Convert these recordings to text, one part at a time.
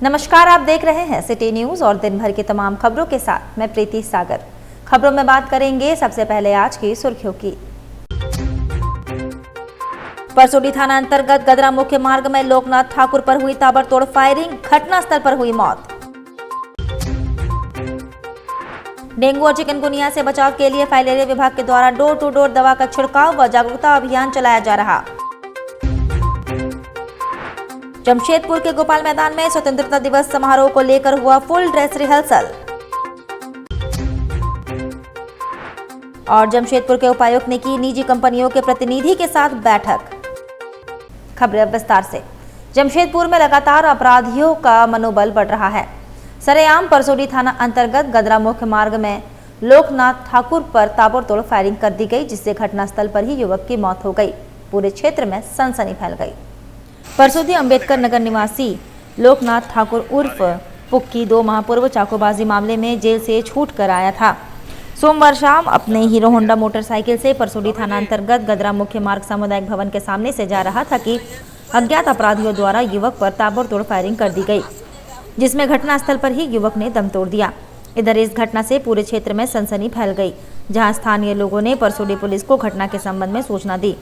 नमस्कार, आप देख रहे हैं सिटी न्यूज और दिन भर की तमाम खबरों के साथ मैं प्रीति सागर। खबरों में बात करेंगे सबसे पहले आज की सुर्खियों की। परसोडी थाना अंतर्गत गदरा मुख्य मार्ग में लोकनाथ ठाकुर पर हुई ताबड़तोड़ फायरिंग, घटनास्थल पर हुई मौत। डेंगू और चिकनगुनिया से बचाव के लिए फाइलेरिया विभाग के द्वारा डोर टू डोर दवा का छिड़काव व जागरूकता अभियान चलाया जा रहा। जमशेदपुर के गोपाल मैदान में स्वतंत्रता दिवस समारोह को लेकर हुआ फुल ड्रेस रिहर्सल। और जमशेदपुर के उपायुक्त ने की निजी कंपनियों के प्रतिनिधि के साथ बैठक। खबरें विस्तार से। जमशेदपुर में लगातार अपराधियों का मनोबल बढ़ रहा है। सरेआम परसोडी थाना अंतर्गत गदरा मुख्य मार्ग में लोकनाथ ठाकुर पर ताबड़तोड़ फायरिंग कर दी गई, जिससे घटनास्थल पर ही युवक की मौत हो गई। पूरे क्षेत्र में सनसनी फैल गई। परसोदी अंबेडकर नगर निवासी लोकनाथ ठाकुर उर्फ पुक्की 2 माह पूर्व चाकूबाजी मामले में जेल से छूट कर आया था। सोमवार शाम अपने हीरो होंडा मोटरसाइकिल से परसोडी थाना अंतर्गत गदरा मुख्य मार्ग सामुदायिक भवन के सामने से जा रहा था कि अज्ञात अपराधियों द्वारा युवक पर ताबड़तोड़ फायरिंग कर दी गई, जिसमें घटनास्थल पर ही युवक ने दम तोड़ दिया। इधर इस घटना से पूरे क्षेत्र में सनसनी फैल गई, जहां स्थानीय लोगों ने परसोडी पुलिस को घटना के संबंध में सूचना दी।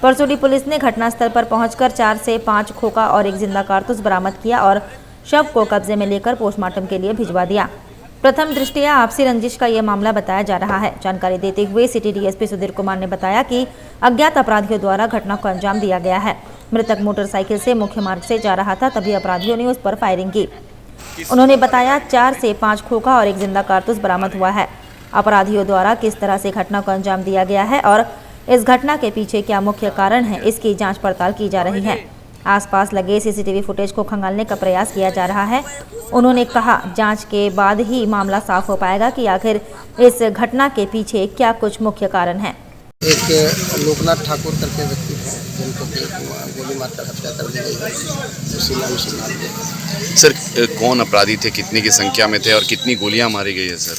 परसोडी पुलिस ने घटनास्थल पर पहुंचकर 4 से 5 खोखा और एक जिंदा कारतूस बरामद किया और शव को कब्जे में लेकर पोस्टमार्टम के लिए भिजवा दिया। प्रथम दृष्टया आपसी रंजिश का यह मामला बताया जा रहा है। जानकारी देते हुए सिटी डीएसपी सुधीर कुमार ने बताया कि अज्ञात अपराधियों द्वारा घटना को अंजाम दिया गया है। मृतक मोटरसाइकिल से मुख्य मार्ग से जा रहा था, तभी अपराधियों ने उस पर फायरिंग की। उन्होंने बताया 4 से 5 खोखा और एक जिंदा कारतूस बरामद हुआ है। अपराधियों द्वारा किस तरह से घटना को अंजाम दिया गया है और इस घटना के पीछे क्या मुख्य कारण है, इसकी जांच पड़ताल की जा रही है। आसपास लगे सीसीटीवी फुटेज को खंगालने का प्रयास किया जा रहा है। उन्होंने कहा, जांच के बाद ही मामला साफ हो पाएगा कि आखिर इस घटना के पीछे क्या कुछ मुख्य कारण है। एक लोकनाथ ठाकुर करके व्यक्ति है जिनको गोली मारकर हत्या कर दी गई है। सर, कौन अपराधी थे, कितनी की संख्या में थे और कितनी गोलियां मारी गई है? सर,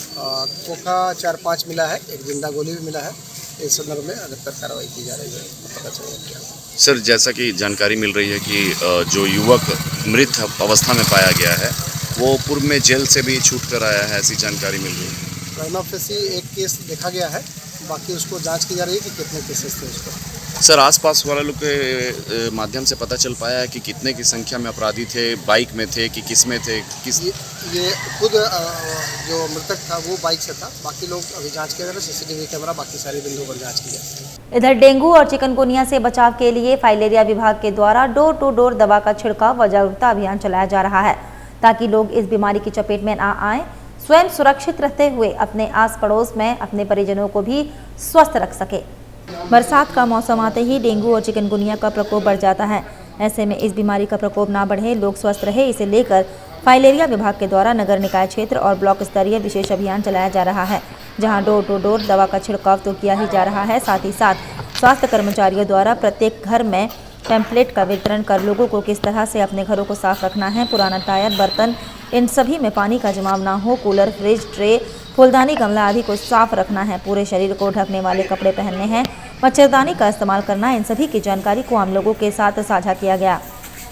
खोखा 4-5 मिला है, एक जिंदा गोली भी मिला है। इस संदर्भ में अगर कार्रवाई की जा रही है, पता चलेगा क्या। सर, जैसा कि जानकारी मिल रही है कि जो युवक मृत अवस्था में पाया गया है वो पूर्व में जेल से भी छूट कर आया है, ऐसी जानकारी मिल रही है। प्राइमा फेसी एक केस देखा गया है, बाकी उसको जांच की जा रही है कि कितने केसेस थे उसको। सर, आसपास वाले लोग के माध्यम से पता चल पाया है कि कितने की संख्या में अपराधी थे, बाइक में थे कि किस में थे? ये खुद जो मृतक था वो बाइक से था। बाकी लोग अभी जांच के रहे, सीसीटीवी कैमरा बाकी सारे बिंदुओं पर जांच की जाए। इधर डेंगू और चिकनगुनिया से बचाव के लिए फाइलेरिया विभाग के द्वारा डोर टू डोर दवा का छिड़काव व जागरूकता अभियान चलाया जा रहा है, ताकि लोग इस बीमारी की चपेट में ना आए, स्वयं सुरक्षित रहते हुए अपने आस पड़ोस में अपने परिजनों को भी स्वस्थ रख सके। बरसात का मौसम आते ही डेंगू और चिकनगुनिया का प्रकोप बढ़ जाता है। ऐसे में इस बीमारी का प्रकोप ना बढ़े, लोग स्वस्थ रहे, इसे लेकर फाइलेरिया विभाग के द्वारा नगर निकाय क्षेत्र और ब्लॉक स्तरीय विशेष अभियान चलाया जा रहा है, जहां डोर टू डोर दवा का छिड़काव तो किया ही जा रहा है, साथ ही साथ स्वास्थ्य कर्मचारियों द्वारा प्रत्येक घर में टेम्पलेट का वितरण कर लोगों को किस तरह से अपने घरों को साफ रखना है, पुराना टायर, बर्तन, इन सभी में पानी का जमाव ना हो, कूलर, फ्रिज, ट्रे, फूलदानी, गमला आदि को साफ रखना है, पूरे शरीर को ढकने वाले कपड़े पहनने हैं, मच्छरदानी का इस्तेमाल करना है। इन सभी की जानकारी को आम लोगों के साथ साझा किया गया,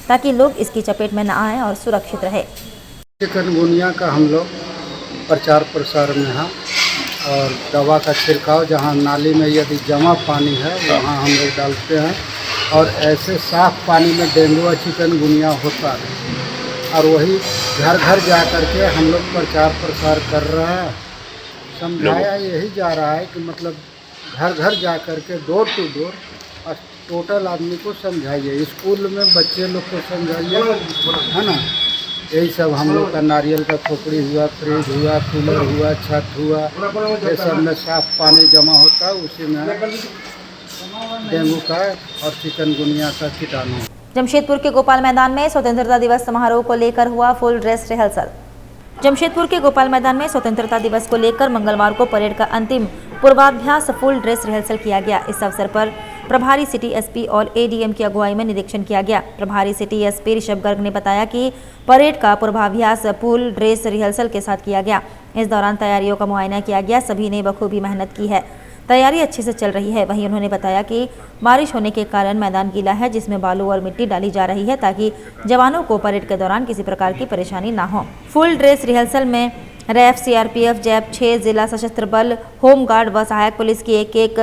ताकि लोग इसकी चपेट में न आए और सुरक्षित रहे। चिकनगुनिया का हम लोग प्रचार प्रसार में है और दवा का छिड़काव जहाँ नाली में यदि जमा पानी है वहाँ हम लोग डालते हैं, और ऐसे साफ पानी में डेंगू और चिकनगुनिया होता है। और वही घर घर जा कर के हम लोग प्रचार प्रसार कर रहे हैं। समझाया यही जा रहा है कि मतलब घर घर जा कर के डोर टू डोर टोटल आदमी को समझाइए, स्कूल में बच्चे लोग को समझाइए, है ना। यही सब हम लोग का नारियल का खोपड़ी हुआ, फ्रिज हुआ, कूलर हुआ, छत हुआ, ये सब में साफ पानी जमा होता है, उसी में डेंगू का और चिकनगुनिया का कीटाणु। जमशेदपुर के गोपाल मैदान में स्वतंत्रता दिवस समारोह को लेकर हुआ फुल ड्रेस रिहर्सल। जमशेदपुर के गोपाल मैदान में स्वतंत्रता दिवस को लेकर मंगलवार को परेड का अंतिम पूर्वाभ्यास फुल ड्रेस रिहर्सल किया गया। इस अवसर पर प्रभारी सिटी एसपी और एडीएम की अगुवाई में निरीक्षण किया गया। प्रभारी सिटी एसपी ऋषभ गर्ग ने बताया कि परेड का पूर्वाभ्यास फुल ड्रेस रिहर्सल के साथ किया गया। इस दौरान तैयारियों का मुआयना किया गया। सभी ने बखूबी मेहनत की है। तैयारी अच्छे से चल रही है। वहीं उन्होंने बताया कि बारिश होने के कारण मैदान गीला है, जिसमें बालू और मिट्टी डाली जा रही है ताकि जवानों को परेड के दौरान किसी प्रकार की परेशानी ना हो। फुल ड्रेस रिहर्सल में रैफ, सीआरपीएफ, जैप 6, जिला सशस्त्र बल, होम गार्ड व सहायक पुलिस की एक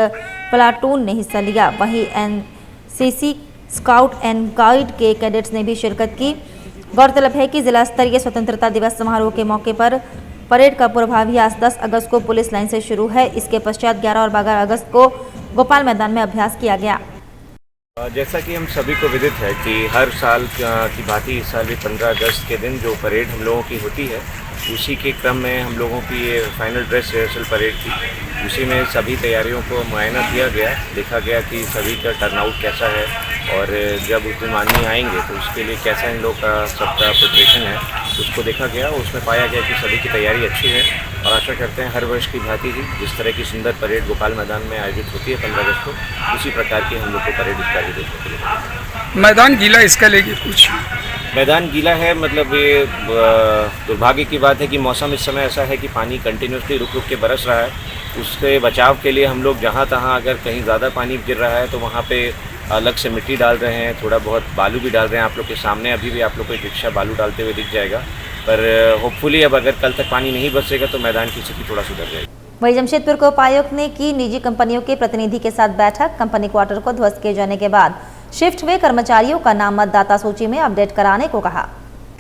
प्लाटून ने हिस्सा लिया। वहीं एनसीसी, स्काउट एंड गाइड के कैडेट्स ने भी शिरकत की। गौरतलब है कि जिला स्तरीय स्वतंत्रता दिवस समारोह के मौके पर परेड का पूर्वाभ्यास 10 अगस्त को पुलिस लाइन से शुरू है। इसके पश्चात 11 और 12 अगस्त को गोपाल मैदान में अभ्यास किया गया। जैसा कि हम सभी को विदित है कि हर साल की भांति इस साल भी 15 अगस्त के दिन जो परेड हम लोगों की होती है, उसी के क्रम में हम लोगों की ये फाइनल ड्रेस रिहर्सल परेड थी। उसी में सभी तैयारियों को मुआयना किया गया, देखा गया कि सभी का टर्नआउट कैसा है और जब उस दिन माननीय आएंगे तो उसके लिए कैसा इन लोग का सबका प्रिपरेशन है, उसको देखा गया। उसमें पाया गया कि सभी की तैयारी अच्छी है और आशा करते हैं हर वर्ष की भांति ही जिस तरह की सुंदर परेड गोपाल मैदान में आयोजित होती है 15 अगस्त को, उसी प्रकार की हम लोग को परेड इसका भी देखने को मिलेगी। मैदान गीला इसका लेके कुछ मैदान गीला है, मतलब ये दुर्भाग्य की बात है कि मौसम इस समय ऐसा है कि पानी कंटिन्यूसली रुक रुक के बरस रहा है। उसके बचाव के लिए हम लोग जहाँ तहाँ अगर कहीं ज़्यादा पानी गिर रहा है तो वहाँ पे अलग से मिट्टी डाल रहे हैं, थोड़ा बहुत बालू भी डाल रहे हैं। आप लोग के सामने अभी भी आप लोग को एक रिक्शा बालू डालते हुए दिख जाएगा, पर होपफुली अब अगर कल तक पानी नहीं बरसेगा तो मैदान की स्थिति थोड़ा सुधर जाएगी। वहीं जमशेदपुर के उपायुक्त ने की निजी कंपनियों के प्रतिनिधि के साथ बैठक। कंपनी क्वार्टर को ध्वस्त किए जाने के बाद शिफ्ट हुए कर्मचारियों का नाम मतदाता सूची में अपडेट कराने को कहा।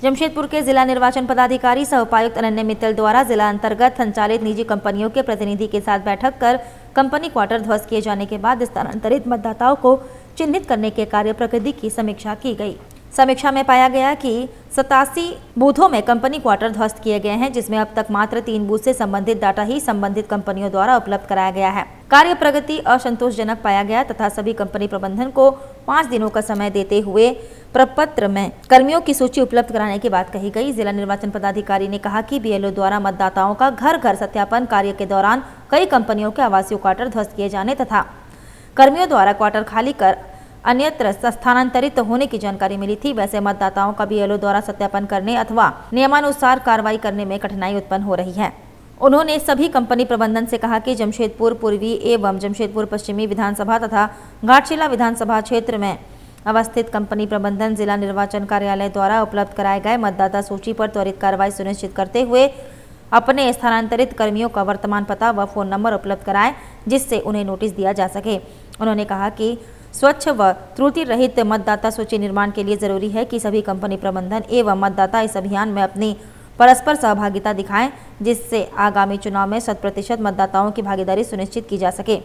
जमशेदपुर के जिला निर्वाचन पदाधिकारी सह उपायुक्त अनन्या मित्तल द्वारा जिला अंतर्गत संचालित निजी कंपनियों के प्रतिनिधि के साथ बैठक कर कंपनी क्वार्टर ध्वस्त किए जाने के बाद स्थानांतरित मतदाताओं को चिन्हित करने के कार्य प्रगति की समीक्षा की गई। समीक्षा में पाया गया कि 87 बूथों में कंपनी क्वार्टर ध्वस्त किए गए हैं, जिसमें अब तक मात्र 3 बूथ से संबंधित डाटा ही संबंधित कंपनियों द्वारा उपलब्ध कराया गया है। कार्य प्रगति असंतोषजनक पाया गया तथा सभी कंपनी प्रबंधन को 5 दिनों का समय देते हुए प्रपत्र में कर्मियों की सूची उपलब्ध कराने की बात कही गई। जिला निर्वाचन पदाधिकारी ने कहा कि बीएलओ द्वारा मतदाताओं का घर घर सत्यापन कार्य के दौरान कई कंपनियों के आवासीय क्वार्टर ध्वस्त किए जाने तथा कर्मियों द्वारा क्वार्टर खाली कर अन्यत्र स्थानांतरित होने की जानकारी मिली थी। वैसे मतदाताओं का बीएलओ द्वारा सत्यापन करने अथवा नियमानुसार कार्रवाई करने में कठिनाई उत्पन्न हो रही है। उन्होंने सभी कंपनी प्रबंधन से कहा कि जमशेदपुर पूर्वी एवं जमशेदपुर पश्चिमी विधानसभा तथा घाटशिला विधानसभा क्षेत्र में अवस्थित कंपनी प्रबंधन जिला निर्वाचन कार्यालय द्वारा उपलब्ध कराए गए मतदाता सूची पर त्वरित कार्रवाई सुनिश्चित करते हुए अपने स्थानांतरित कर्मियों का वर्तमान पता व फोन नंबर उपलब्ध कराएं, जिससे उन्हें नोटिस दिया जा सके। उन्होंने कहा कि स्वच्छ व त्रुटि रहित मतदाता सूची निर्माण के लिए जरूरी है कि सभी कंपनी प्रबंधन एवं मतदाता इस अभियान में अपनी परस्पर सहभागिता दिखाएं, जिससे आगामी चुनाव में 100% मतदाताओं की भागीदारी सुनिश्चित की जा सके।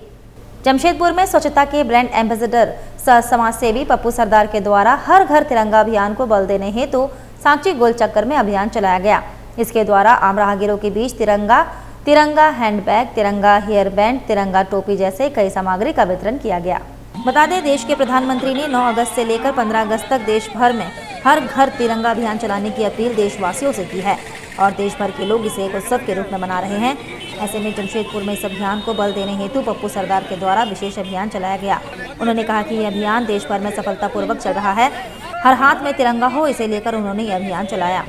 जमशेदपुर में स्वच्छता के ब्रांड एम्बेसडर सह समाज सेवी पप्पू सरदार के द्वारा हर घर तिरंगा अभियान को बल देने हेतु सांची गोल चक्कर में अभियान चलाया गया। इसके द्वारा आम राहगीरों के बीच तिरंगा हैंडबैग, तिरंगा हेयर बैंड, तिरंगा टोपी जैसे कई सामग्री का वितरण किया गया। बता दें, देश के प्रधानमंत्री ने 9 अगस्त से लेकर 15 अगस्त तक देश भर में हर घर तिरंगा अभियान चलाने की अपील देशवासियों से की है और देश भर के लोग इसे एक उत्सव के रूप में मना रहे हैं। ऐसे में जमशेदपुर में इस अभियान को बल देने हेतु पप्पू सरदार के द्वारा विशेष अभियान चलाया गया। उन्होंने कहा कि यह अभियान देश भर में सफलतापूर्वक चल रहा है। हर हाथ में तिरंगा हो, इसे लेकर उन्होंने यह अभियान चलाया।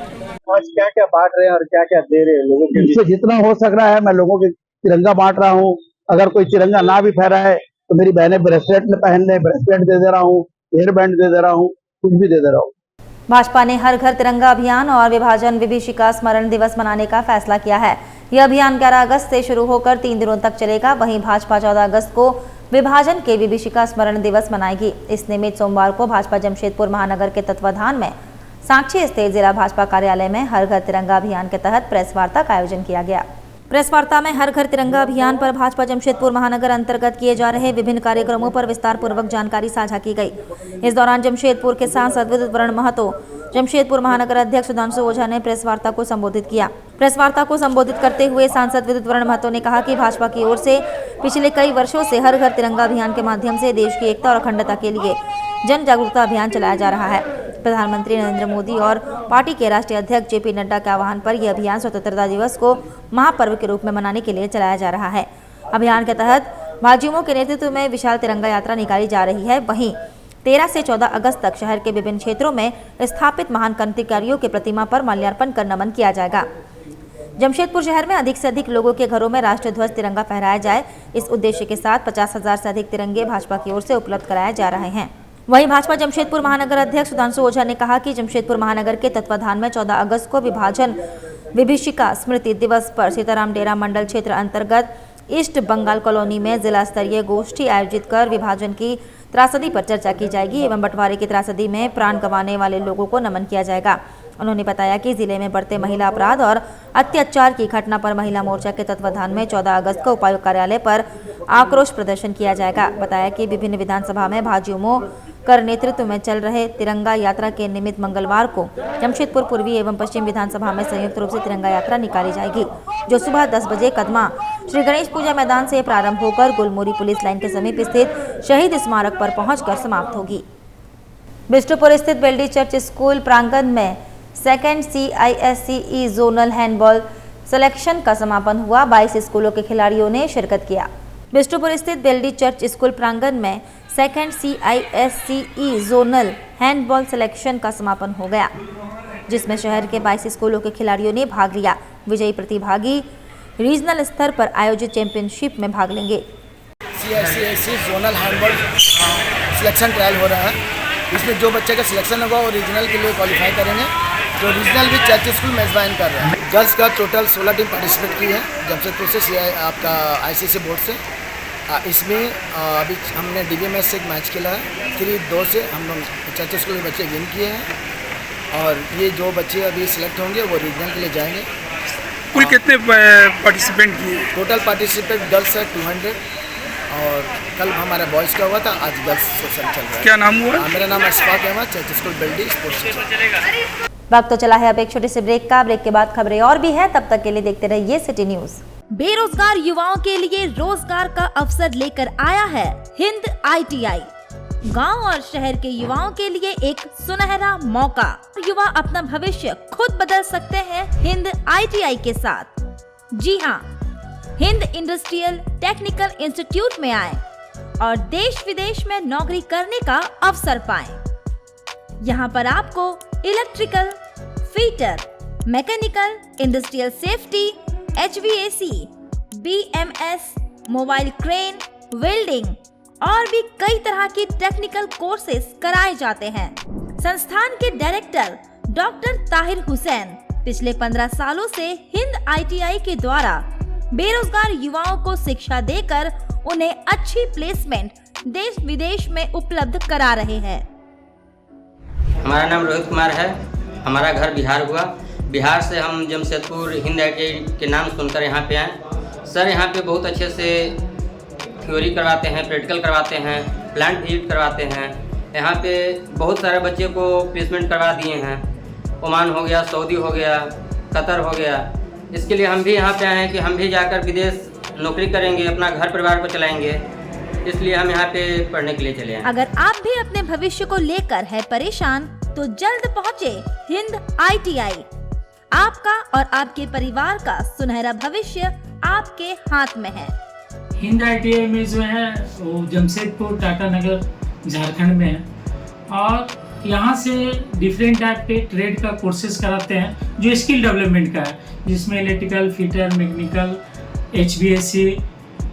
आज क्या क्या बांट रहे हैं और क्या क्या दे रहे हैं लोगों के लिए? जितना हो सक रहा है मैं लोगों के तिरंगा बांट रहा हूँ। अगर कोई तिरंगा ना भी फहरा है तो मेरी बहनें ब्रेसलेट में पहनने ब्रेसलेट दे दे रहा हूँ, हेयर बैंड दे दे रहा हूँ, कुछ भी दे दे रहा हूँ। भाजपा ने हर घर तिरंगा अभियान और विभाजन विभीषिका स्मरण दिवस मनाने का फैसला किया है। यह अभियान 11 अगस्त से शुरू होकर 3 दिनों तक चलेगा। वहीं भाजपा 14 अगस्त को विभाजन के विभीषिका स्मरण दिवस मनाएगी। इस निमित्त सोमवार को भाजपा जमशेदपुर महानगर के तत्वाधान में सांची स्थित जिला भाजपा कार्यालय में हर घर तिरंगा अभियान के तहत प्रेस वार्ता का आयोजन किया गया। प्रेस वार्ता में हर घर तिरंगा अभियान पर भाजपा जमशेदपुर महानगर अंतर्गत किए जा रहे विभिन्न कार्यक्रमों पर विस्तार पूर्वक जानकारी साझा की गई। इस दौरान जमशेदपुर के सांसद विद्युत वरण महतो, जमशेदपुर महानगर अध्यक्ष सुधांशु ओझा ने प्रेस वार्ता को संबोधित किया। प्रेस वार्ता को संबोधित करते हुए सांसद विद्युत वरण महतो ने कहा कि भाजपा की ओर से पिछले कई वर्षों से हर घर तिरंगा अभियान के माध्यम से देश की एकता और अखंडता के लिए जन जागरूकता अभियान चलाया जा रहा है। प्रधानमंत्री नरेंद्र मोदी और पार्टी के राष्ट्रीय अध्यक्ष जेपी नड्डा के आह्वान पर यह अभियान स्वतंत्रता दिवस को महापर्व के रूप में मनाने के लिए चलाया जा रहा है। अभियान के तहत भाजयुमो के नेतृत्व में विशाल तिरंगा यात्रा निकाली जा रही है। वहीं 13 से 14 अगस्त तक शहर के विभिन्न क्षेत्रों में स्थापित महान क्रांतिकारियों की प्रतिमा पर माल्यार्पण कर नमन किया जाएगा। जमशेदपुर शहर में अधिक से अधिक लोगों के घरों में राष्ट्रीय ध्वज तिरंगा फहराया जाए, इस उद्देश्य के साथ 50,000 से अधिक तिरंगे भाजपा की ओर से उपलब्ध कराए जा रहे हैं। वहीं भाजपा जमशेदपुर महानगर अध्यक्ष सुधांशु ओझा ने कहा कि जमशेदपुर महानगर के तत्वाधान में 14 अगस्त को विभाजन विभीषिका स्मृति दिवस पर सीताराम डेरा मंडल क्षेत्र अंतर्गत ईस्ट बंगाल कॉलोनी में जिला स्तरीय गोष्ठी आयोजित कर विभाजन की त्रासदी पर चर्चा की जाएगी एवं बंटवारे की त्रासदी में प्राण गंवाने वाले लोगों को नमन किया जाएगा। उन्होंने बताया कि जिले में बढ़ते महिला अपराध और अत्याचार की घटना पर महिला मोर्चा के तत्वाधान में 14 अगस्त को उपायुक्त कार्यालय पर आक्रोश प्रदर्शन किया जाएगा। बताया कि विभिन्न विधानसभा में भाजयुमो कर नेतृत्व में चल रहे तिरंगा यात्रा के निमित्त मंगलवार को जमशेदपुर पूर्वी एवं पश्चिम विधानसभा में संयुक्त रूप से तिरंगा यात्रा निकाली जाएगी, जो सुबह 10 बजे कदमा श्री गणेश पूजा मैदान से प्रारंभ होकर गुलमोरी पुलिस लाइन के समीप स्थित शहीद स्मारक पर पहुंचकर समाप्त होगी। बिष्टुपुर स्थित बेल्डी चर्च स्कूल प्रांगण में second CISCE zonal handball selection का समापन हुआ। 22 स्कूलों के खिलाड़ियों ने शिरकत किया। बिष्टुपुर स्थित बेल्डी चर्च स्कूल प्रांगण में second CISCE zonal handball selection का समापन हो गया, जिसमें शहर के 22 स्कूलों के खिलाड़ियों ने भाग लिया। विजयी प्रतिभागी रीजनल स्तर पर आयोजित चैंपियनशिप में भाग लेंगे। CISCE zonal handball selection trial हो रहा है। इसमें जो बच्चे का सिलेक्शन होगा वो रीजनल के लिए क्वालिफाई करेंगे, जो रीजनल भी चर्च स्कूल मेजबान कर रहे हैं। गर्ल्स का टोटल 16 टीम पार्टिसिपेट की है जमशेदपुर से आपका ICC बोर्ड से। इसमें अभी हमने DBMS से एक मैच खेला है, 3-2 से हम लोग चर्च स्कूल के बच्चे विन किए हैं और ये जो बच्चे अभी सिलेक्ट होंगे वो रीजनल के लिए जाएंगे। कुल कितने पार्टिसिपेंट किए? टोटल पार्टिसिपेंट गर्ल्स है 200 और कल हमारा बॉयज़ का हुआ था, आज गर्ल्स सेशन चल रहा है। क्या नाम हुआ? मेरा नाम अशफाक अहमद, चर्च स्कूल बेल्डी स्पोर्ट्स। वक्त तो चला है अब एक छोटे से ब्रेक का। ब्रेक के बाद खबरें और भी है, तब तक के लिए देखते रहिए सिटी न्यूज। बेरोजगार युवाओं के लिए रोजगार का अवसर लेकर आया है हिंद ITI। गांव और शहर के युवाओं के लिए एक सुनहरा मौका। युवा अपना भविष्य खुद बदल सकते हैं हिंद ITI के साथ। जी हाँ, हिंद इंडस्ट्रियल टेक्निकल इंस्टीट्यूट में आए और देश विदेश में नौकरी करने का अवसर पाएं। यहाँ पर आपको electrical, fitter, mechanical, industrial safety, HVAC, BMS, mobile crane, welding और भी कई तरह की टेक्निकल कोर्सेज कराए जाते हैं। संस्थान के डायरेक्टर डॉक्टर ताहिर हुसैन पिछले 15 सालों से हिंद ITI के द्वारा बेरोजगार युवाओं को शिक्षा देकर उन्हें अच्छी प्लेसमेंट देश विदेश में उपलब्ध करा रहे हैं। हमारा नाम रोहित कुमार है। हमारा घर बिहार हुआ। बिहार से हम जमशेदपुर हिंद ITI के नाम सुनकर यहाँ पे आए। सर यहाँ पे बहुत अच्छे से थ्योरी करवाते हैं, प्रैक्टिकल करवाते हैं, प्लांट विजिट करवाते हैं। यहाँ पे बहुत सारे बच्चे को प्लेसमेंट करवा दिए हैं। ओमान हो गया, सऊदी हो गया, कतर हो गया। इसके लिए हम भी यहाँ पे आए हैं कि हम भी जाकर विदेश नौकरी करेंगे, अपना घर परिवार को चलाएंगे। इसलिए हम यहाँ पे पढ़ने के लिए चले हैं। अगर आप भी अपने भविष्य को लेकर है परेशान तो जल्द पहुँचे हिंद ITI। आपका और आपके परिवार का सुनहरा भविष्य आपके हाथ में है। हिंद ITI में जो है वो जमशेदपुर टाटा नगर झारखंड में है और यहाँ से डिफरेंट टाइप के ट्रेड का कोर्सेज कराते हैं जो स्किल डेवलपमेंट का है, जिसमें electrical, fitter, mechanical, HVAC,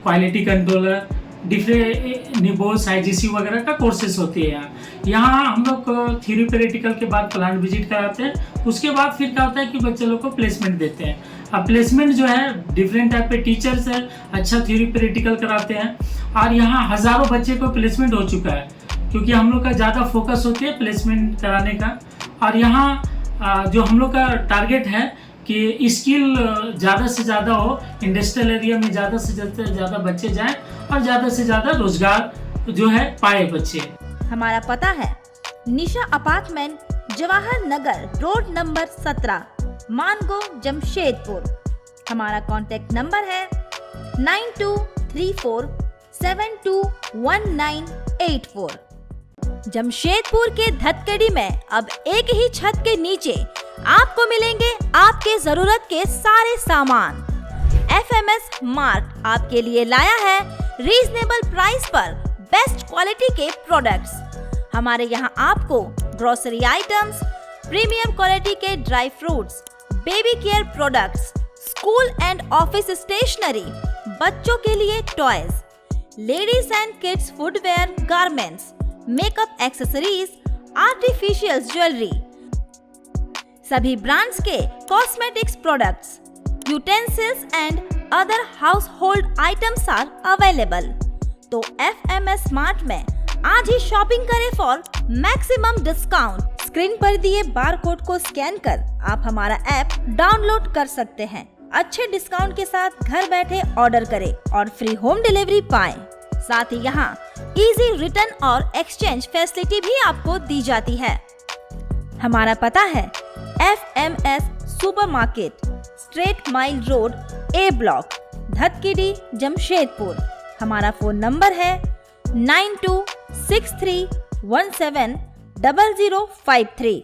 quality controller, different निबोस, IGC वगैरह का कोर्सेज होती है। यहाँ हम लोग थ्योरी प्रैक्टिकल के बाद प्लांट विजिट कराते हैं। उसके बाद फिर क्या होता है कि बच्चे लोग को प्लेसमेंट देते हैं। अब प्लेसमेंट जो है डिफरेंट टाइप के टीचर्स है, अच्छा थ्योरी प्रैक्टिकल कराते हैं और यहाँ हज़ारों बच्चे को प्लेसमेंट हो चुका है, क्योंकि हम लोग का ज़्यादा फोकस होती है प्लेसमेंट कराने का। और यहाँ जो हम लोग का टारगेट है कि स्किल ज़्यादा से ज़्यादा हो, इंडस्ट्रियल एरिया में ज़्यादा से ज़्यादा बच्चे जाएं और ज़्यादा से ज़्यादा रोजगार जो है पाए बच्चे। हमारा पता है निशा apartment, Jawahar Nagar road number 17, Mango, Jamshedpur. हमारा कॉन्टेक्ट नंबर है 9234721984। जमशेदपुर के धतकड़ी में अब एक ही छत के नीचे आपको मिलेंगे आपके जरूरत के सारे सामान। FMS मार्ट आपके लिए लाया है रीजनेबल प्राइस पर बेस्ट क्वालिटी के प्रोडक्ट्स। हमारे यहाँ आपको ग्रोसरी आइटम्स, प्रीमियम क्वालिटी के dry fruits, baby care products, school and office stationery, बच्चों के लिए toys, ladies and kids footwear, garments, makeup accessories, artificial jewellery, सभी ब्रांड्स के cosmetics products, utensils and other household items are available. तो FMS smart में आज ही shopping करें फॉर मैक्सिमम डिस्काउंट। स्क्रीन पर दिए बारकोड को स्कैन कर आप हमारा ऐप डाउनलोड कर सकते हैं। अच्छे डिस्काउंट के साथ घर बैठे ऑर्डर करें और फ्री होम डिलीवरी पाएं। साथ ही यहाँ इजी रिटर्न और एक्सचेंज फैसिलिटी भी आपको दी जाती है। हमारा पता है FMS supermarket, straight mile road, A block, Dhatkidih, Jamshedpur. हमारा फोन नंबर है 9263170053।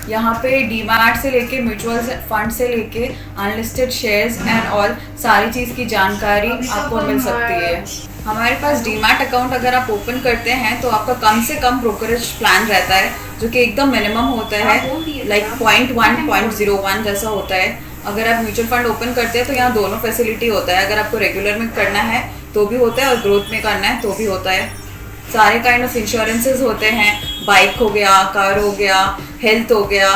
यहाँ पे डीमैट से लेके म्यूचुअल फंड से लेके अनलिस्टेड शेयर्स एंड ऑल सारी चीज़ की जानकारी आपको मिल सकती है। हमारे पास डीमैट अकाउंट अगर आप ओपन करते हैं तो आपका कम से कम ब्रोकरेज प्लान रहता है जो कि एकदम मिनिमम होता है, लाइक 0.1 0.01 जैसा होता है। अगर आप म्यूचुअल फंड ओपन करते हैं तो यहाँ दोनों फैसिलिटी होता है। अगर आपको रेगुलर में करना है तो भी होता है और ग्रोथ में करना है तो भी होता है। सारे काइंड ऑफ इंश्योरेंसेज होते हैं, बाइक हो गया, कार हो गया, हेल्थ हो गया,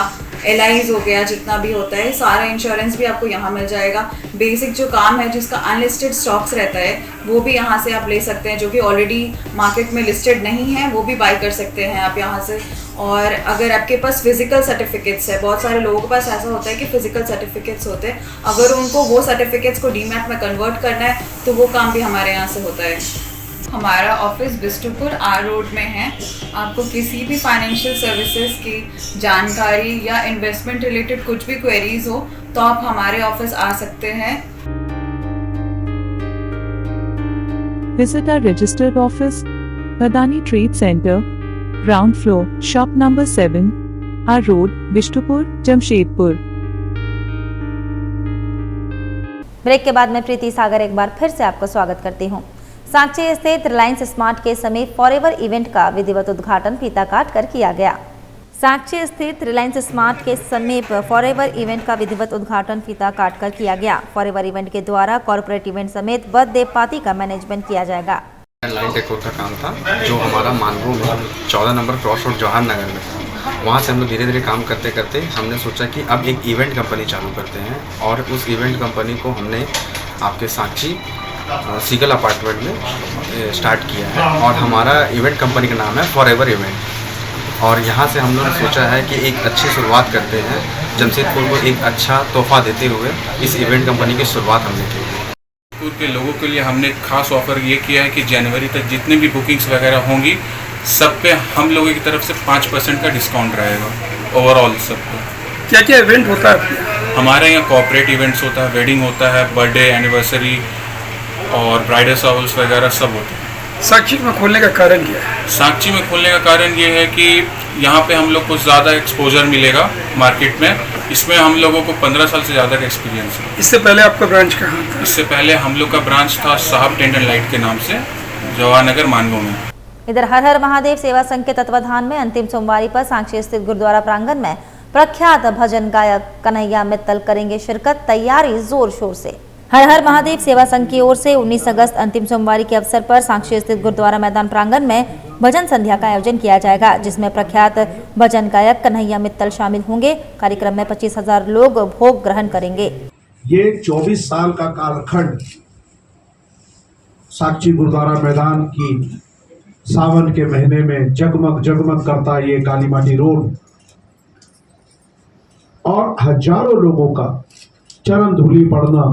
LIs हो गया, जितना भी होता है सारा इंश्योरेंस भी आपको यहाँ मिल जाएगा। बेसिक जो काम है जिसका अनलिस्टेड स्टॉक्स रहता है वो भी यहाँ से आप ले सकते हैं, जो कि ऑलरेडी मार्केट में लिस्टेड नहीं है वो भी बाई कर सकते हैं आप यहाँ से। और अगर आपके पास फिजिकल सर्टिफिकेट्स है, बहुत सारे लोगों के पास ऐसा होता है कि फिजिकल सर्टिफिकेट्स होते हैं, अगर उनको वो सर्टिफिकेट्स को डीमैट में कन्वर्ट करना है तो वो काम भी हमारे यहाँ से होता है। हमारा ऑफिस बिष्टुपुर R रोड में है। आपको किसी भी फाइनेंशियल सर्विसेज की जानकारी या इन्वेस्टमेंट रिलेटेड कुछ भी क्वेरीज हो तो आप हमारे ऑफिस आ सकते हैं। Visit our registered office, Badani Trade Center, ground floor, shop number 7, R Road, Bishtupur, Jamshedpur। Break के बाद मैं प्रीति सागर एक बार फिर से आपका स्वागत करती हूँ। सांची स्थित रिलायंस स्मार्ट के समीप फॉरएवर इवेंट का विधिवत उद्घाटन फीता काट कर किया गया। सांची स्थित रिलायंस स्मार्ट के समीप फॉरएवर इवेंट का विधिवत उद्घाटन फीता काट कर किया गया। फॉरएवर इवेंट के द्वारा कॉर्पोरेट इवेंट समेत बर्थडे पार्टी का मैनेजमेंट किया जाएगा। लाइन डेकोर का काम था जो हमारा मानगो में 14 number cross road Jawahar Nagar में था। वहाँ से हम लोग धीरे धीरे काम करते करते हमने सोचा कि अब एक इवेंट कंपनी चालू करते हैं और उस इवेंट कंपनी को हमने आपके सांची सीगल अपार्टमेंट में स्टार्ट किया है और हमारा इवेंट कंपनी का नाम है फॉरएवर इवेंट। और यहाँ से हम लोगों ने सोचा है कि एक अच्छी शुरुआत करते हैं, जमशेदपुर को एक अच्छा तोहफा देते हुए इस इवेंट कंपनी की शुरुआत हमने की। जमशेदपुर के लोगों के लिए हमने खास ऑफर ये किया है कि जनवरी तक जितने भी बुकिंग्स वगैरह होंगी सब पे हम लोगों की तरफ से 5% का डिस्काउंट रहेगा ओवरऑल सब पे। क्या क्या इवेंट होता है हमारे यहाँ? कॉर्पोरेट इवेंट्स होता है, वेडिंग होता है, बर्थडे, एनिवर्सरी और ब्राइडल शावर्स वगैरह सब होते हैं। साक्षी में खोलने का कारण क्या है? साक्षी में खोलने का कारण ये है कि यहाँ पे हम लोग को ज़्यादा एक्सपोजर मिलेगा मार्केट में। इसमें हम लोगों को 15 साल से ज़्यादा का एक्सपीरियंस है। इससे पहले आपका ब्रांच कहाँ था? इससे पहले हम लोग का ब्रांच था साहब टेंट एंड लाइट के नाम से, जवाहर नगर मानगो में। इधर हर हर महादेव सेवा संघ के तत्वाधान में अंतिम सोमवारी पर सांची स्थित गुरुद्वारा प्रांगण में प्रख्यात भजन गायक कन्हैया मित्तल करेंगे शिरकत। तैयारी जोर शोर से। हर हर महादेव सेवा संघ की ओर से 19 अगस्त अंतिम सोमवारी के अवसर पर सांची स्थित गुरुद्वारा मैदान प्रांगण में भजन संध्या का आयोजन किया जाएगा, जिसमें प्रख्यात भजन गायक कन्हैया मित्तल शामिल होंगे। कार्यक्रम में 25,000 लोग भोग ग्रहण करेंगे। ये 24 साल का कालखंड साक्षी गुरुद्वारा मैदान की सावन के महीने में जगमग जगमग करता ये काली माटी रोड और हजारों लोगों का चरण धूलि पड़ना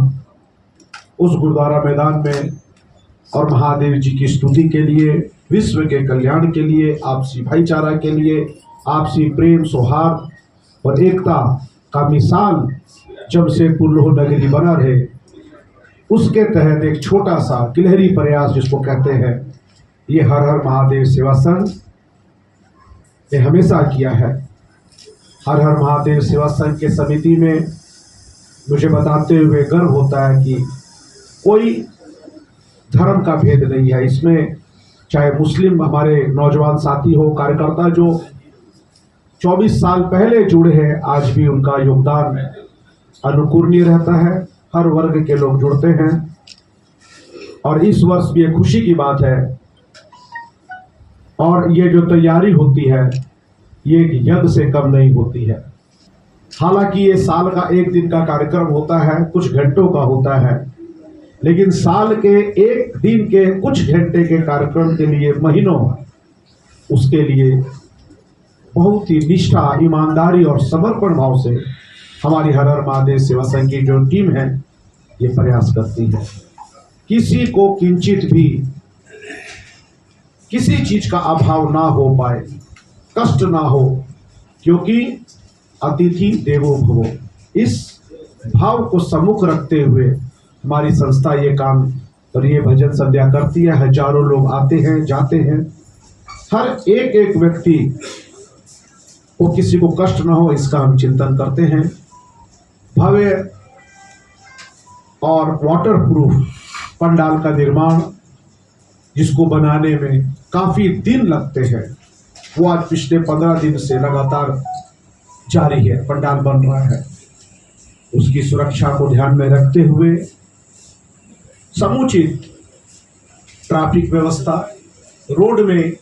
उस गुरुद्वारा मैदान में और महादेव जी की स्तुति के लिए, विश्व के कल्याण के लिए, आपसी भाईचारा के लिए, आपसी प्रेम सौहार्द और एकता का मिसाल जमशेदपुर लोह नगरी बना रहे, उसके तहत एक छोटा सा गिलहरी प्रयास जिसको कहते हैं, ये हर हर महादेव सेवा संघ ने हमेशा किया है। हर हर महादेव सेवा संघ के समिति में मुझे बताते हुए गर्व होता है कि कोई धर्म का भेद नहीं है इसमें। चाहे मुस्लिम हमारे नौजवान साथी हो, कार्यकर्ता जो 24 साल पहले जुड़े हैं, आज भी उनका योगदान अनुकरणीय रहता है। हर वर्ग के लोग जुड़ते हैं और इस वर्ष भी एक खुशी की बात है। और ये जो तैयारी होती है ये एक यज्ञ से कम नहीं होती है। हालांकि ये साल का एक दिन का कार्यक्रम होता है, कुछ घंटों का होता है, लेकिन साल के एक दिन के कुछ घंटे के कार्यक्रम के लिए महीनों उसके लिए बहुत ही निष्ठा, ईमानदारी और समर्पण भाव से हमारी हर हर महादेव सेवा संघ की जो टीम है ये प्रयास करती है। किसी को किंचित भी किसी चीज का अभाव ना हो पाए, कष्ट ना हो, क्योंकि अतिथि देवो भवो इस भाव को सम्मुख रखते हुए हमारी संस्था ये काम और ये भजन संध्या करती है। हजारों लोग आते हैं, जाते हैं, हर एक एक व्यक्ति को किसी को कष्ट ना हो इसका हम चिंतन करते हैं। भव्य और वाटरप्रूफ पंडाल का निर्माण जिसको बनाने में काफी दिन लगते हैं, वो आज पिछले 15 दिन से लगातार जारी है। पंडाल बन रहा है, उसकी सुरक्षा को ध्यान में रखते हुए समुचित ट्रैफिक व्यवस्था, रोड में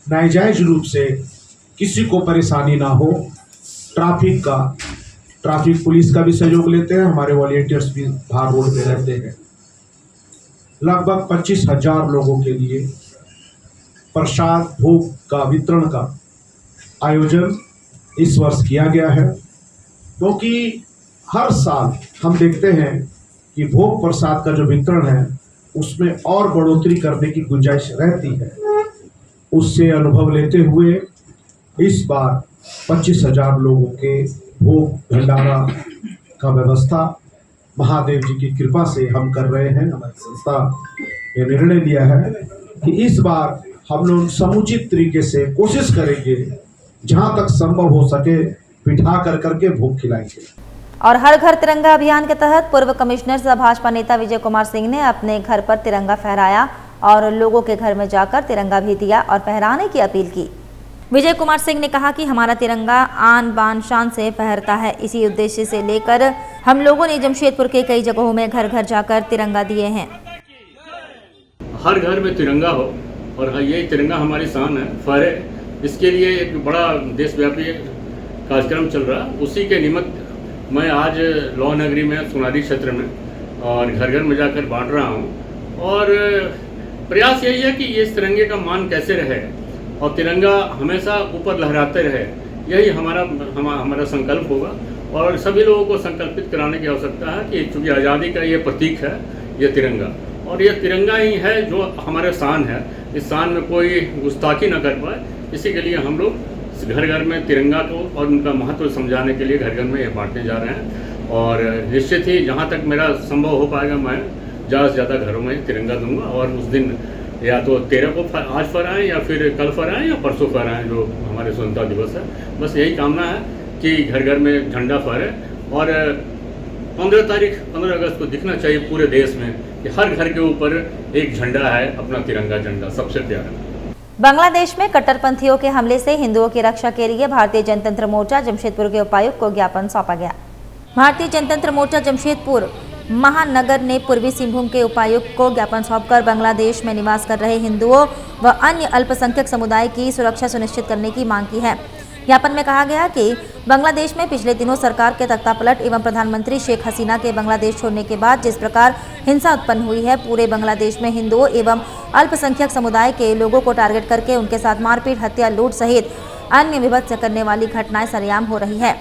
नाजायज रूप से किसी को परेशानी ना हो, ट्रैफिक पुलिस का भी सहयोग लेते हैं, हमारे वॉलंटियर्स भी बाहर रोड पे रहते हैं। लगभग 25,000 लोगों के लिए प्रसाद भोग का वितरण का आयोजन इस वर्ष किया गया है, क्योंकि हर साल हम देखते हैं कि भोग प्रसाद का जो वितरण है उसमें और बढ़ोतरी करने की गुंजाइश रहती है। उससे अनुभव लेते हुए इस बार 25,000 लोगों के भोग भंडारा का व्यवस्था महादेव जी की कृपा से हम कर रहे हैं। हमारी संस्था ये निर्णय लिया है कि इस बार हम लोग समुचित तरीके से कोशिश करेंगे, जहां तक संभव हो सके बिठा कर करके भोग खिलाएंगे। और हर घर तिरंगा अभियान के तहत पूर्व कमिश्नर सह भाजपा नेता विजय कुमार सिंह ने अपने घर पर तिरंगा फहराया और लोगों के घर में जाकर तिरंगा भी दिया और फहराने की अपील की। विजय कुमार सिंह ने कहा कि हमारा तिरंगा आन बान शान से फहरता है। इसी उद्देश्य से लेकर हम लोगों ने जमशेदपुर के कई जगहों में घर घर जाकर तिरंगा दिए हैं। हर घर में तिरंगा हो और ये तिरंगा हमारी शान है, फहरे, इसके लिए एक बड़ा देशव्यापी कार्यक्रम चल रहा है। उसी के निमित्त मैं आज लौ नगरी में सोनारी क्षेत्र में और घर घर में जाकर बांट रहा हूँ। और प्रयास यही है कि इस तिरंगे का मान कैसे रहे और तिरंगा हमेशा ऊपर लहराते रहे, यही हमारा संकल्प होगा। और सभी लोगों को संकल्पित कराने की आवश्यकता है कि चूँकि आज़ादी का ये प्रतीक है ये तिरंगा, और ये तिरंगा ही है जो हमारे शान है। इस शान में कोई गुस्ताखी न कर पाए, इसी के लिए हम लोग घर घर में तिरंगा को और उनका महत्व समझाने के लिए घर घर में ये बांटने जा रहे हैं। और निश्चित ही जहाँ तक मेरा संभव हो पाएगा मैं ज़्यादा से ज़्यादा घरों में तिरंगा दूंगा। और उस दिन या तो 13 को आज फहराएं या फिर कल फहराएं या परसों फहराएं, जो हमारे स्वतंत्रता दिवस है। बस यही कामना है कि घर घर में झंडा फहरे और 15 अगस्त को दिखना चाहिए पूरे देश में कि हर घर के ऊपर एक झंडा है, अपना तिरंगा झंडा, सबसे प्यारा। बांग्लादेश में कट्टरपंथियों के हमले से हिंदुओं की रक्षा के लिए भारतीय जनतंत्र मोर्चा जमशेदपुर के उपायुक्त को ज्ञापन सौंपा गया। भारतीय जनतंत्र मोर्चा जमशेदपुर महानगर ने पूर्वी सिंहभूम के उपायुक्त को ज्ञापन सौंपकर बांग्लादेश में निवास कर रहे हिंदुओं व अन्य अल्पसंख्यक समुदाय की सुरक्षा सुनिश्चित करने की मांग की है। ज्ञापन में कहा गया कि बांग्लादेश में पिछले दिनों सरकार के तख्तापलट एवं प्रधानमंत्री शेख हसीना के बांग्लादेश छोड़ने के बाद जिस प्रकार हिंसा उत्पन्न हुई है, पूरे बांग्लादेश में हिंदुओं एवं अल्पसंख्यक समुदाय के लोगों को टारगेट करके उनके साथ मारपीट, हत्या, लूट सहित अन्य विभत्स करने वाली घटनाएं सरेआम हो रही है।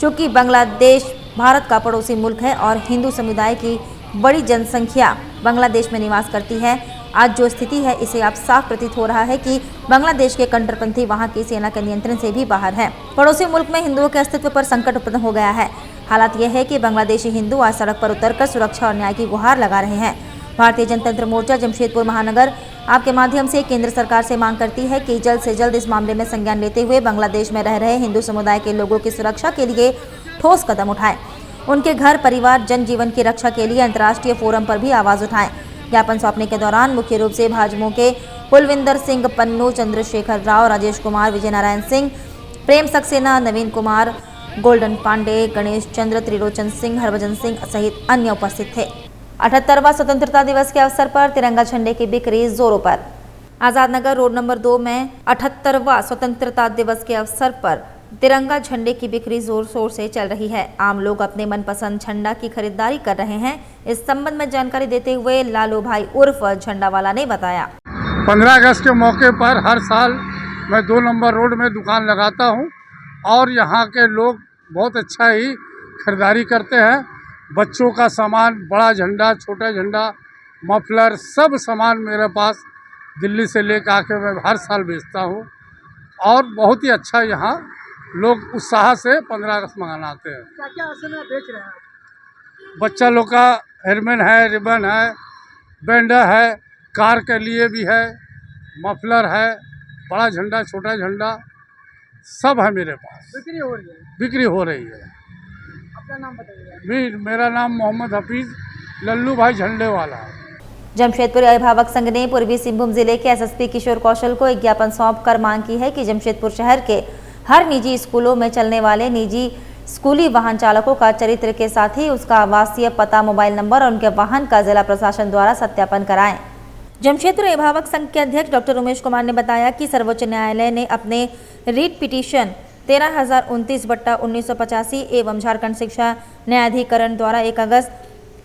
चूँकि बांग्लादेश भारत का पड़ोसी मुल्क है और हिंदू समुदाय की बड़ी जनसंख्या बांग्लादेश में निवास करती है, आज जो स्थिति है इसे अब साफ प्रतीत हो रहा है कि बांग्लादेश के कट्टरपंथी वहां की सेना के नियंत्रण से भी बाहर है। पड़ोसी मुल्क में हिंदुओं के अस्तित्व पर संकट उत्पन्न हो गया है। हालात यह है कि बांग्लादेशी हिंदू आज सड़क पर उतरकर सुरक्षा और न्याय की गुहार लगा रहे हैं। भारतीय जनतंत्र मोर्चा जमशेदपुर महानगर आपके माध्यम से केंद्र सरकार से मांग करती है कि जल्द से जल्द इस मामले में संज्ञान लेते हुए बांग्लादेश में रह रहे हिंदू समुदाय के लोगों की सुरक्षा के लिए ठोस कदम उठाएं। उनके घर परिवार जनजीवन की रक्षा के लिए अंतर्राष्ट्रीय फोरम पर भी आवाज उठाएं। ज्ञापन सौंपने के दौरान मुख्य रूप से भाजपा के कुलविंदर सिंह पन्नू, चंद्रशेखर राव, राजेश कुमार, विजय नारायण सिंह, प्रेम सक्सेना, नवीन कुमार, गोल्डन पांडे, गणेश चंद्र, त्रिलोचन सिंह, हरभजन सिंह सहित अन्य उपस्थित थे। 78वां स्वतंत्रता दिवस के अवसर पर तिरंगा झंडे की बिक्री जोरों पर। आजाद नगर रोड नंबर 2 में 78वां स्वतंत्रता दिवस के अवसर पर तिरंगा झंडे की बिक्री जोर शोर से चल रही है। आम लोग अपने मनपसंद झंडा की खरीदारी कर रहे हैं। इस संबंध में जानकारी देते हुए लालू भाई उर्फ झंडा वाला ने बताया, 15 अगस्त के मौके पर हर साल मैं 2 नंबर रोड में दुकान लगाता हूं और यहां के लोग बहुत अच्छा ही खरीदारी करते हैं। बच्चों का सामान, बड़ा झंडा, छोटा झंडा, मफलर, सब सामान मेरे पास दिल्ली से लेकर आके मैं हर साल बेचता हूं और बहुत ही अच्छा यहाँ लोग उत्साह से 15 अगस्त मनाते हैं। क्या क्या असल में बेच रहे हैं? बच्चा लोग का हेलमेट है, रिबन है, बैंड है, कार के लिए भी है, मफलर है, बड़ा झंडा, छोटा झंडा, सब है मेरे पास। बिक्री हो रही है? बिक्री हो रही है। अपना नाम बताइए। मेरा नाम मोहम्मद हफीज लल्लू भाई झंडे वाला है। जमशेदपुर अभिभावक संघ ने पूर्वी सिंहभूम जिले के एसएसपी किशोर कौशल को एक ज्ञापन सौंपकर मांग की है कि जमशेदपुर शहर के हर निजी स्कूलों में चलने वाले निजी स्कूली वाहन चालकों का चरित्र के साथ ही उसका आवासीय पता, मोबाइल नंबर और उनके वाहन का जिला प्रशासन द्वारा सत्यापन कराएं। जमशेदपुर अभिभावक संघ के अध्यक्ष डॉक्टर उमेश कुमार ने बताया कि सर्वोच्च न्यायालय ने अपने रीट पिटीशन 13,029/1985 एवं झारखंड शिक्षा न्यायाधिकरण द्वारा 1 अगस्त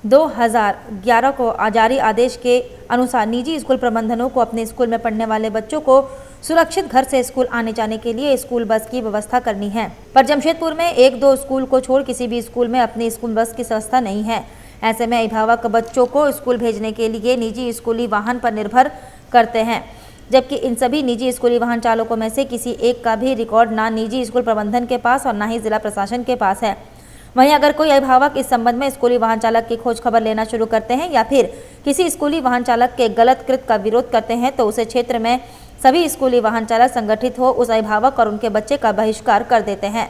2011 को जारी आदेश के अनुसार निजी स्कूल प्रबंधनों को अपने स्कूल में पढ़ने वाले बच्चों को सुरक्षित घर से स्कूल आने जाने के लिए स्कूल बस की व्यवस्था करनी है। पर जमशेदपुर में 1-2 स्कूल को छोड़ किसी भी स्कूल में अपनी स्कूल बस की व्यवस्था नहीं है। ऐसे में अभिभावक बच्चों को स्कूल भेजने के लिए निजी स्कूली वाहन पर निर्भर करते हैं, जबकि इन सभी निजी स्कूली वाहन चालकों में से किसी एक का भी रिकॉर्ड ना निजी स्कूल प्रबंधन के पास और ना ही जिला प्रशासन के पास है। वहीं अगर कोई अभिभावक इस संबंध में स्कूली वाहन चालक की खोज खबर लेना शुरू करते हैं या फिर किसी स्कूली वाहन चालक के गलत कृत्य का विरोध करते हैं तो उसे क्षेत्र में सभी स्कूली वाहन चालक संगठित हो उस अभिभावक और उनके बच्चे का बहिष्कार कर देते हैं।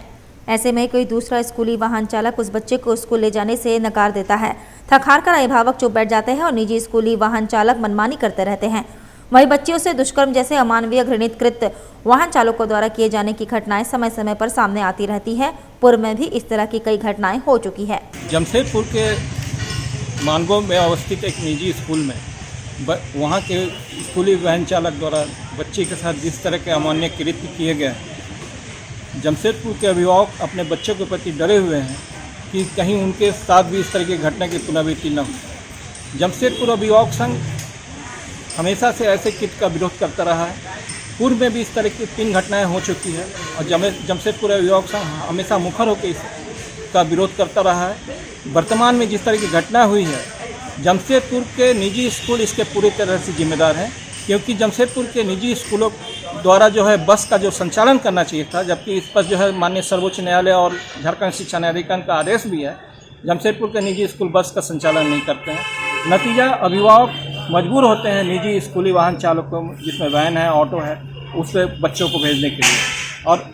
ऐसे में कोई दूसरा स्कूली वाहन चालक उस बच्चे को स्कूल ले जाने से नकार देता है। थक हार कर अभिभावक चुप बैठ जाते हैं और निजी स्कूली वाहन चालक मनमानी करते रहते हैं। वहीं बच्चियों से दुष्कर्म जैसे अमानवीय घृणित कृत्य वाहन चालकों द्वारा किए जाने की घटनाएं समय समय पर सामने आती रहती है। पूर्व में भी इस तरह की कई घटनाएं हो चुकी है। जमशेदपुर के मानगो में अवस्थित एक निजी स्कूल में वहाँ के स्कूली वाहन चालक द्वारा बच्चे के साथ जिस तरह के अमान्य कृत्य किए गए, जमशेदपुर के अभिभावक अपने बच्चों के प्रति डरे हुए हैं कि कहीं उनके साथ भी इस तरह की घटना की पुनरावृत्ति न हो। जमशेदपुर अभिभावक संघ हमेशा से ऐसे कृत्य का विरोध करता रहा है। पूर्व में भी इस तरह की 3 घटनाएं हो चुकी है और जमशेदपुर अभिभावक संघ हमेशा मुखर होकर इसका विरोध करता रहा है। वर्तमान में जिस तरह की घटना हुई है, जमशेदपुर के निजी स्कूल इसके पूरी तरह से जिम्मेदार हैं, क्योंकि जमशेदपुर के निजी स्कूलों द्वारा जो है बस का जो संचालन करना चाहिए था, जबकि इस पर जो है माननीय सर्वोच्च न्यायालय और झारखंड शिक्षा न्यायाधिकरण का आदेश भी है, जमशेदपुर के निजी स्कूल बस का संचालन नहीं करते हैं। नतीजा अभिभावक मजबूर होते हैं निजी स्कूली वाहन चालकों जिसमें वैन है, ऑटो है, उससे बच्चों को भेजने के लिए। और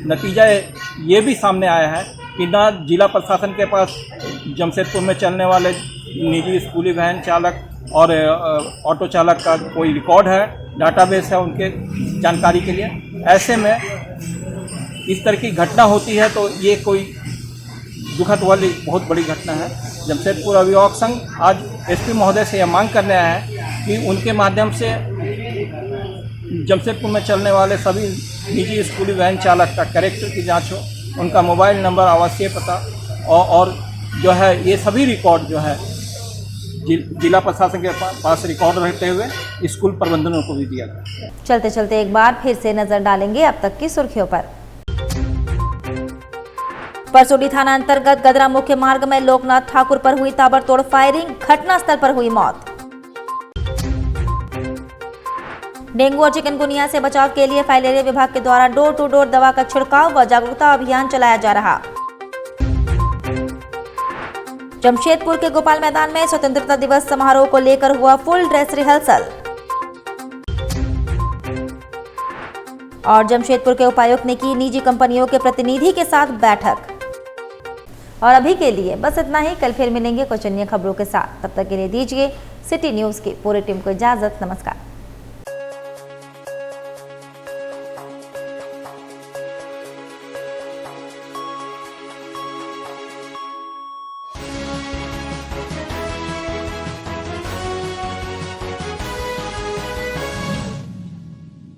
नतीजा ये भी सामने आया है कि ना जिला प्रशासन के पास जमशेदपुर में चलने वाले निजी स्कूली वैन चालक और ऑटो चालक का कोई रिकॉर्ड है, डाटाबेस है उनके जानकारी के लिए। ऐसे में इस तरह की घटना होती है तो ये कोई दुखद वाली बहुत बड़ी घटना है। जमशेदपुर अभिभावक संघ आज एसपी महोदय से यह मांग करने आया है कि उनके माध्यम से जमशेदपुर में चलने वाले सभी निजी स्कूली वैन चालक का कैरेक्टर की जांच हो, उनका मोबाइल नंबर, आवासीय पता और जो है ये सभी रिकॉर्ड जो है जिला प्रशासन के पास रिकॉर्ड रहते हुए स्कूल प्रबंधनों को भी दिया गया। चलते चलते एक बार फिर से नजर डालेंगे अब तक की सुर्खियों पर। परसोडी थाना अंतर्गत गदरा मुख्य मार्ग में लोकनाथ ठाकुर पर हुई ताबड़तोड़ फायरिंग, घटनास्थल पर हुई मौत। डेंगू और चिकनगुनिया से बचाव के लिए फाइलेरिया विभाग के द्वारा डोर टू डोर दवा का छिड़काव व जागरूकता अभियान चलाया जा रहा। जमशेदपुर के गोपाल मैदान में स्वतंत्रता दिवस समारोह को लेकर हुआ फुल ड्रेस रिहर्सल। और जमशेदपुर के उपायुक्त ने की निजी कंपनियों के प्रतिनिधि के साथ बैठक। और अभी के लिए बस इतना ही। कल फिर मिलेंगे कुछ अन्य खबरों के साथ। तब तक के लिए दीजिए सिटी न्यूज़ की पूरी टीम को इजाजत। नमस्कार।